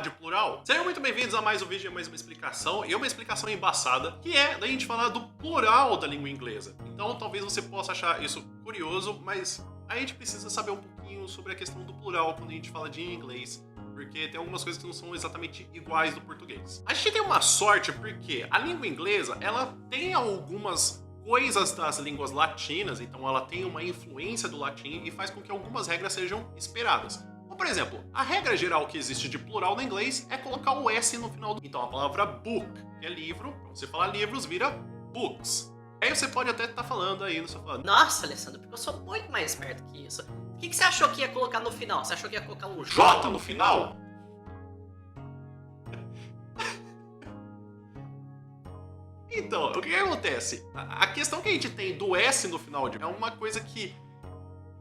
de plural? Sejam muito bem-vindos a mais um vídeo e mais uma explicação, e uma explicação embaçada, que é da gente falar do plural da língua inglesa. Então talvez você possa achar isso curioso, mas a gente precisa saber um pouquinho sobre a questão do plural quando a gente fala de inglês, porque tem algumas coisas que não são exatamente iguais do português. A gente tem uma sorte porque a língua inglesa, ela tem algumas coisas das línguas latinas, então ela tem uma influência do latim e faz com que algumas regras sejam esperadas. Como, por exemplo, a regra geral que existe de plural no inglês é colocar o S no final do... Então a palavra book, que é livro, pra você falar livros, vira books. Aí você pode até estar falando aí no seu falando. Nossa, Alessandro, porque eu sou muito mais esperto que isso. O que você achou que ia colocar no final? Você achou que ia colocar um J no final? Então, o que acontece? A questão que a gente tem do S no final é uma coisa que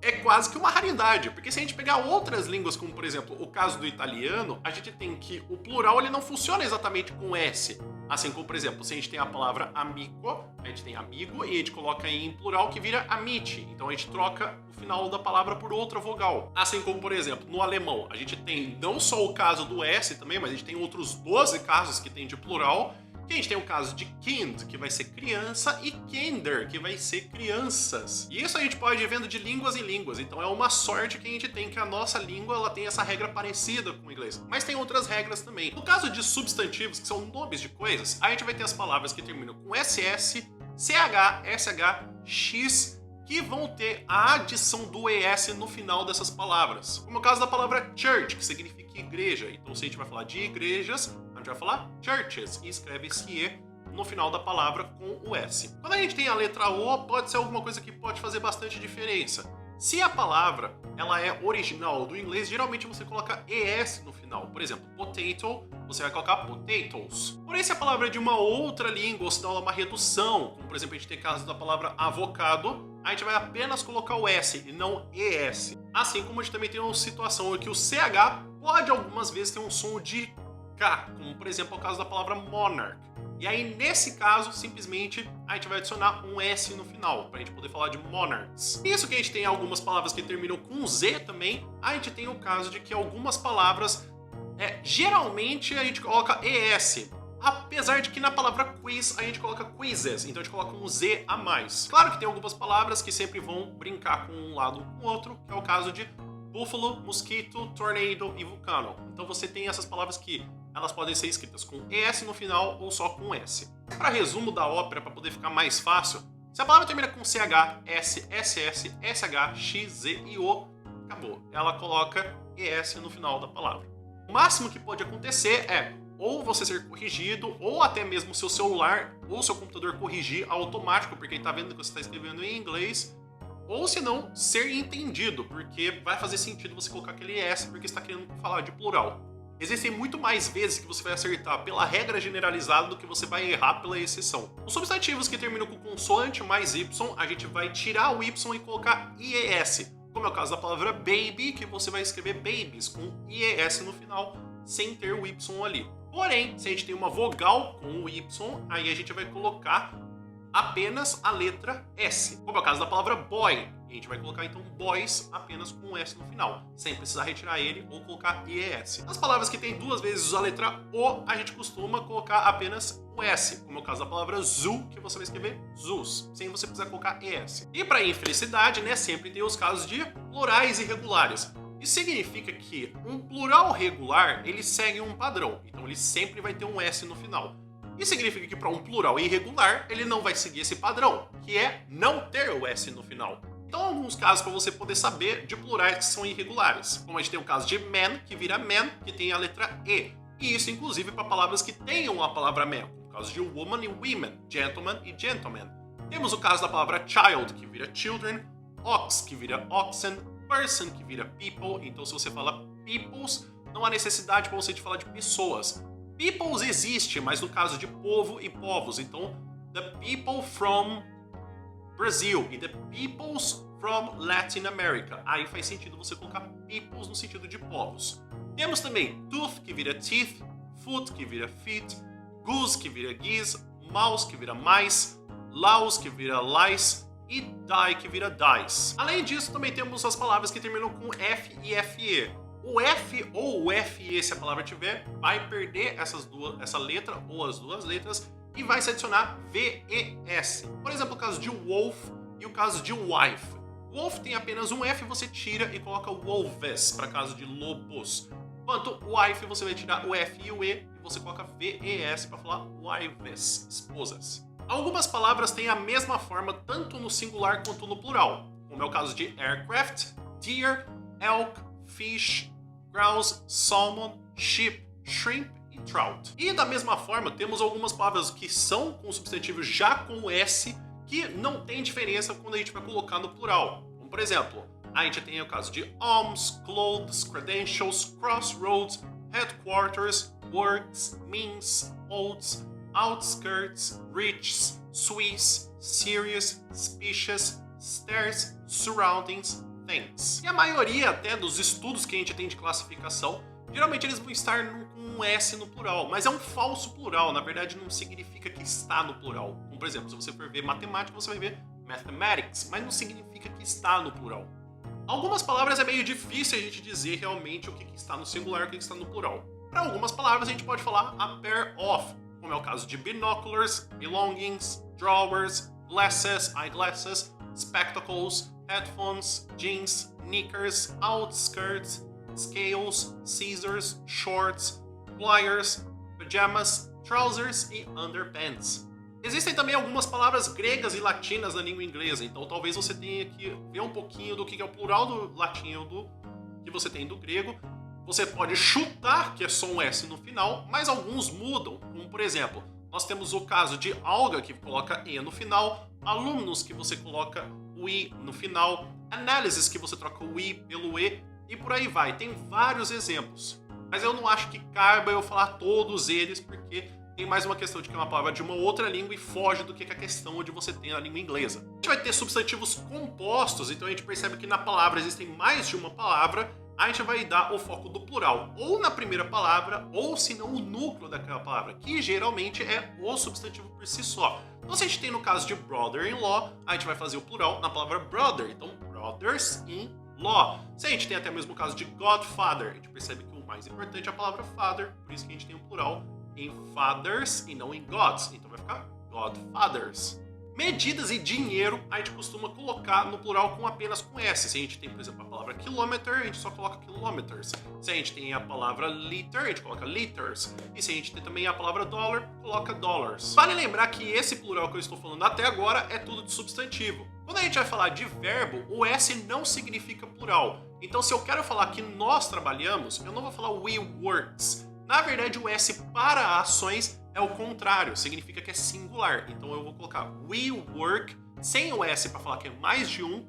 é quase que uma raridade, porque se a gente pegar outras línguas, como por exemplo o caso do italiano, a gente tem que o plural ele não funciona exatamente com S. Assim como, por exemplo, se a gente tem a palavra amico, a gente tem amigo e a gente coloca em plural que vira amici. Então a gente troca o final da palavra por outra vogal. Assim como, por exemplo, no alemão, a gente tem não só o caso do S também, mas a gente tem outros 12 casos que tem de plural. Que a gente tem o caso de kind, que vai ser criança, e kinder, que vai ser crianças. E isso a gente pode ir vendo de línguas em línguas, então é uma sorte que a gente tem que a nossa língua ela tem essa regra parecida com o inglês. Mas tem outras regras também. No caso de substantivos, que são nomes de coisas, a gente vai ter as palavras que terminam com SS, CH, SH, X, que vão ter a adição do ES no final dessas palavras. Como o caso da palavra church, que significa igreja. Então se a gente vai falar de igrejas, a gente vai falar churches e escreve esse E no final da palavra com o S. Quando a gente tem a letra O, pode ser alguma coisa que pode fazer bastante diferença. Se a palavra ela é original do inglês, geralmente você coloca ES no final. Por exemplo, potato, você vai colocar potatoes. Porém, se a palavra é de uma outra língua, ou se ela é uma redução, como por exemplo a gente tem caso da palavra avocado, a gente vai apenas colocar o S e não ES. Assim como a gente também tem uma situação em que o CH pode algumas vezes ter um som de K, como por exemplo o caso da palavra monarch. E aí nesse caso, simplesmente, a gente vai adicionar um S no final, para a gente poder falar de monarchs. Isso que a gente tem algumas palavras que terminam com Z também, a gente tem o caso de que algumas palavras, geralmente a gente coloca ES. Apesar de que na palavra quiz a gente coloca quizzes, então a gente coloca um Z a mais. Claro que tem algumas palavras que sempre vão brincar com um lado ou com o outro, que é o caso de buffalo, mosquito, tornado e vulcano. Então você tem essas palavras que elas podem ser escritas com ES no final ou só com S. Para resumo da ópera, para poder ficar mais fácil, se a palavra termina com CH, S, SS, SH, X, Z e O, acabou. Ela coloca ES no final da palavra. O máximo que pode acontecer é ou você ser corrigido, ou até mesmo seu celular ou seu computador corrigir automático, porque ele está vendo que você está escrevendo em inglês, ou se não, ser entendido, porque vai fazer sentido você colocar aquele S, porque está querendo falar de plural. Existem muito mais vezes que você vai acertar pela regra generalizada do que você vai errar pela exceção. Os substantivos que terminam com consoante mais Y, a gente vai tirar o Y e colocar IES, como é o caso da palavra baby, que você vai escrever babies com IES no final, sem ter o Y ali. Porém, se a gente tem uma vogal com o Y, aí a gente vai colocar apenas a letra S, como é o caso da palavra boy. A gente vai colocar então boys apenas com um S no final, sem precisar retirar ele ou colocar IES. Nas palavras que tem duas vezes a letra O, a gente costuma colocar apenas o S, como é o caso da palavra zoo, que você vai escrever zoos, sem você precisar colocar ES. E para infelicidade, né, sempre tem os casos de plurais irregulares. Isso significa que um plural regular, ele segue um padrão, então ele sempre vai ter um S no final. Isso significa que para um plural irregular, ele não vai seguir esse padrão, que é não ter o S no final. Então, alguns casos para você poder saber de plurais que são irregulares. Como a gente tem o caso de man, que vira man, que tem a letra E. E isso, inclusive, para palavras que tenham a palavra man, como o caso de woman e women, gentleman e gentleman. Temos o caso da palavra child, que vira children, ox, que vira oxen, person, que vira people. Então, se você fala peoples, não há necessidade para você de falar de pessoas. Peoples existe, mas no caso de povo e povos. Então, the people from Brasil e the peoples from Latin America. Aí faz sentido você colocar peoples no sentido de povos. Temos também tooth, que vira teeth, foot, que vira feet, goose, que vira geese, mouse, que vira mice, louse, que vira lice e die, que vira dice. Além disso, também temos as palavras que terminam com F e FE. O F ou o FE, se a palavra tiver, vai perder essa letra ou as duas letras e vai se adicionar VES. Por exemplo, o caso de wolf e o caso de wife. Wolf tem apenas um F, você tira e coloca wolves, para caso de lobos. Enquanto wife, você vai tirar o F e o E e você coloca VES para falar wives, esposas. Algumas palavras têm a mesma forma tanto no singular quanto no plural, como é o caso de aircraft, deer, elk, fish, grouse, salmon, sheep, shrimp e trout. E da mesma forma, temos algumas palavras que são com substantivo já com o S, que não tem diferença quando a gente vai colocar no plural. Como por exemplo, a gente tem o caso de alms, clothes, credentials, crossroads, headquarters, works, means, oaths, outskirts, rich, Swiss, serious, species, stairs, surroundings, things. E a maioria até dos estudos que a gente tem de classificação, geralmente eles vão estar com um S no plural, mas é um falso plural, na verdade não significa que está no plural. Como por exemplo, se você for ver matemática, você vai ver mathematics, mas não significa que está no plural. Algumas palavras é meio difícil a gente dizer realmente o que está no singular e o que está no plural. Para algumas palavras a gente pode falar a pair of, como é o caso de binoculars, belongings, drawers, glasses, eyeglasses, spectacles, headphones, jeans, knickers, outskirts, scales, scissors, shorts, pliers, pajamas, trousers e underpants. Existem também algumas palavras gregas e latinas na língua inglesa, então talvez você tenha que ver um pouquinho do que é o plural do latim ou do que você tem do grego. Você pode chutar que é só um S no final, mas alguns mudam, como por exemplo, nós temos o caso de alga, que coloca E no final, alumnos, que você coloca o I no final, analysis, que você troca o I pelo E, e por aí vai. Tem vários exemplos, mas eu não acho que caiba eu falar todos eles, porque tem mais uma questão de que é uma palavra de uma outra língua e foge do que é a questão onde você tem na língua inglesa. A gente vai ter substantivos compostos, então a gente percebe que na palavra existem mais de uma palavra, a gente vai dar o foco do plural, ou na primeira palavra, ou se não o núcleo daquela palavra, que geralmente é o substantivo por si só. Então se a gente tem no caso de brother-in-law, a gente vai fazer o plural na palavra brother, então brothers-in-law. Se a gente tem até mesmo o caso de godfather, a gente percebe que o mais importante é a palavra father, por isso que a gente tem o plural em fathers e não em gods, então vai ficar godfathers. Medidas e dinheiro a gente costuma colocar no plural apenas com S. Se a gente tem, por exemplo, a palavra kilometer, a gente só coloca kilometers. Se a gente tem a palavra liter, a gente coloca liters. E se a gente tem também a palavra dollar, coloca dollars. Vale lembrar que esse plural que eu estou falando até agora é tudo de substantivo. Quando a gente vai falar de verbo, o S não significa plural. Então se eu quero falar que nós trabalhamos, eu não vou falar we works. Na verdade, o S para ações é o contrário, significa que é singular. Então eu vou colocar we work sem o S para falar que é mais de um,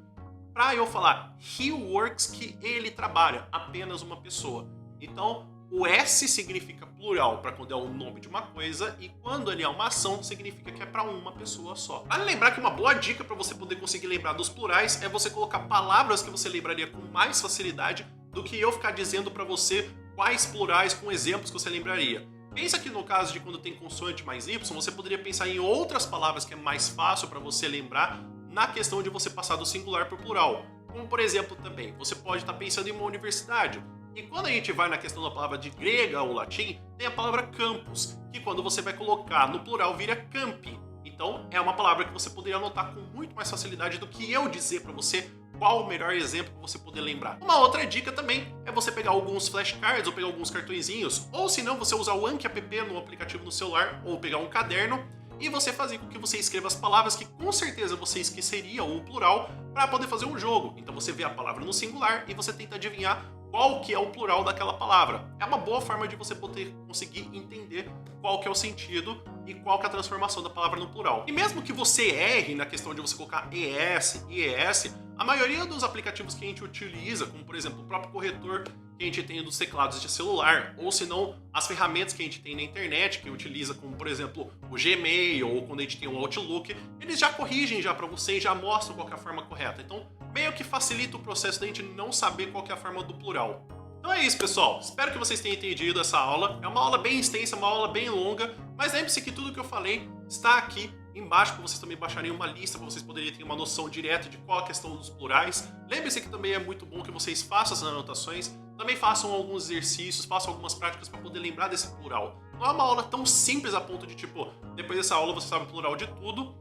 para eu falar he works, que ele trabalha, apenas uma pessoa. Então o S significa plural para quando é o nome de uma coisa, e quando ele é uma ação significa que é para uma pessoa só. Vale lembrar que uma boa dica para você poder conseguir lembrar dos plurais é você colocar palavras que você lembraria com mais facilidade do que eu ficar dizendo para você quais plurais com exemplos que você lembraria. Pensa que no caso de quando tem consoante mais Y, você poderia pensar em outras palavras que é mais fácil para você lembrar na questão de você passar do singular para o plural. Como por exemplo também, você pode estar pensando em uma universidade. E quando a gente vai na questão da palavra de grega ou latim, tem a palavra campus, que quando você vai colocar no plural vira campi. Então é uma palavra que você poderia anotar com muito mais facilidade do que eu dizer para você qual o melhor exemplo para você poder lembrar. Uma outra dica também é você pegar alguns flashcards ou pegar alguns cartõezinhos, ou se não, você usar o Anki app no aplicativo no celular, ou pegar um caderno e você fazer com que você escreva as palavras que com certeza você esqueceria, ou o plural, para poder fazer um jogo. Então você vê a palavra no singular e você tenta adivinhar qual que é o plural daquela palavra. É uma boa forma de você poder conseguir entender qual que é o sentido e qual que é a transformação da palavra no plural. E mesmo que você erre na questão de você colocar ES e ES, a maioria dos aplicativos que a gente utiliza, como por exemplo o próprio corretor que a gente tem dos teclados de celular, ou se não, as ferramentas que a gente tem na internet, que utiliza como por exemplo o Gmail, ou quando a gente tem o Outlook, eles já corrigem já para você e já mostram qual que é a forma correta. Então meio que facilita o processo da gente não saber qual que é a forma do plural. Então é isso, pessoal. Espero que vocês tenham entendido essa aula. É uma aula bem extensa, uma aula bem longa, mas lembre-se que tudo que eu falei está aqui embaixo para vocês também baixarem uma lista para vocês poderem ter uma noção direta de qual a questão dos plurais. Lembre-se que também é muito bom que vocês façam essas anotações, também façam alguns exercícios, façam algumas práticas para poder lembrar desse plural. Não é uma aula tão simples a ponto de, tipo, depois dessa aula você sabe o plural de tudo,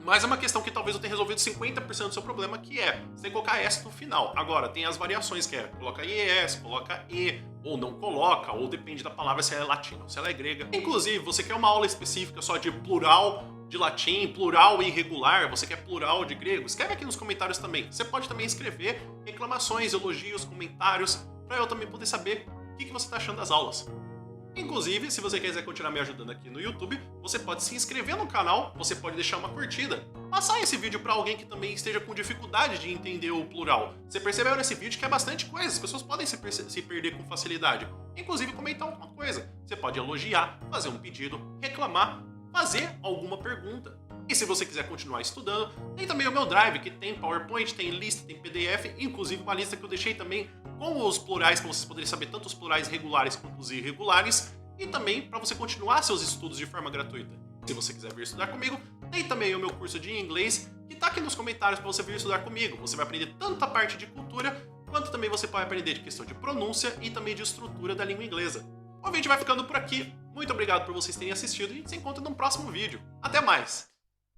mas é uma questão que talvez eu tenha resolvido 50% do seu problema, que é, você tem que colocar S no final. Agora, tem as variações, que é, coloca IES, coloca E, ou não coloca, ou depende da palavra se ela é latina ou se ela é grega. Inclusive, você quer uma aula específica só de plural de latim, plural irregular, você quer plural de grego? Escreve aqui nos comentários também. Você pode também escrever reclamações, elogios, comentários, para eu também poder saber o que você está achando das aulas. Inclusive, se você quiser continuar me ajudando aqui no YouTube, você pode se inscrever no canal, você pode deixar uma curtida, passar esse vídeo para alguém que também esteja com dificuldade de entender o plural. Você percebeu nesse vídeo que é bastante coisa, as pessoas podem se perder com facilidade. Inclusive comentar alguma coisa. Você pode elogiar, fazer um pedido, reclamar, fazer alguma pergunta. E se você quiser continuar estudando, tem também o meu Drive, que tem PowerPoint, tem lista, tem PDF, inclusive uma lista que eu deixei também com os plurais, para vocês poderem saber tanto os plurais regulares quanto os irregulares, e também para você continuar seus estudos de forma gratuita. Se você quiser vir estudar comigo, tem também o meu curso de inglês, que está aqui nos comentários para você vir estudar comigo. Você vai aprender tanto a parte de cultura, quanto também você pode aprender de questão de pronúncia e também de estrutura da língua inglesa. O vídeo vai ficando por aqui. Muito obrigado por vocês terem assistido e a gente se encontra no próximo vídeo. Até mais!